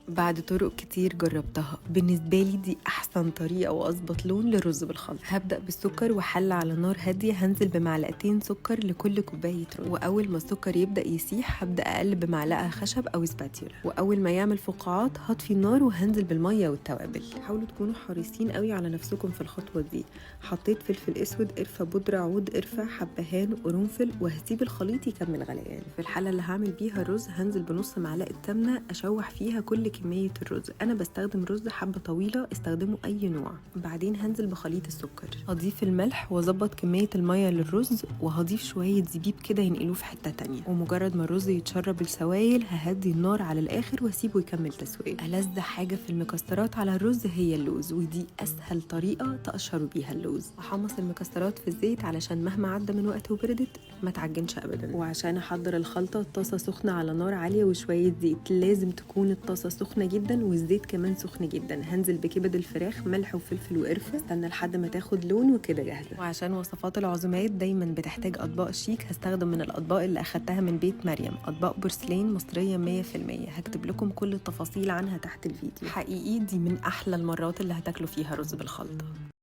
بعد طرق كتير جربتها، بالنسبة لي دي أحسن طريقة وأظبط لون للرز بالخلط. هبدأ بالسكر وحلة على نار هادية، هنزل بمعلقتين سكر لكل كوباية رز، وأول ما السكر يبدأ يسيح هبدأ أقلب بمعلقة خشب أو سباتيولا، وأول ما يعمل فقاعات هطفي النار وهنزل بالمية والتوابل. حاولوا تكونوا حريصين قوي على نفسكم في الخطوة دي. حطيت فلفل أسود، قرفة بودرة، عود قرفة، حبهان، قرنفل، وهسيب الخليط يكمل غليان. في الحلة اللي هعمل بيها الرز هنزل بنص معلقة سمنة أشوح فيها كل كمية الرز. أنا بستخدم رز حبة طويلة، استخدموا أي نوع. بعدين هنزل بخليط السكر، هضيف الملح وأظبط كمية المية للرز، وهضيف شوية زبيب كده ينقلوه في حتة تانية. ومجرد ما الرز يتشرب السوائل ههدي النار على الآخر واسيبه يكمل تسوية. ألذ حاجة في المكسرات على الرز هي اللوز، ودي أسهل طريقة تقشروا بيها اللوز. أحمص المكسرات في الزيت علشان مهما عدى من وقت وبردت ما تعجنش أبدا. وعشان أحضر الخلطة الطاسة سخنة على نار عالية وشوية زيت، لازم تكون الطاسة سخنة جدا والزيت كمان سخن جدا. هنزل بكبد الفراخ، ملح وفلفل وقرفة، استنى لحد ما تاخد لون وكده جاهزة. وعشان وصفات العزومات دايما بتحتاج أطباق شيك، هستخدم من الأطباق اللي أخدتها من بيت مريم، أطباق بورسلين مصرية 100%. هكتب لكم كل التفاصيل عنها تحت الفيديو. حقيقي دي من أحلى المرات اللي هتاكلوا فيها رز بالخلطة.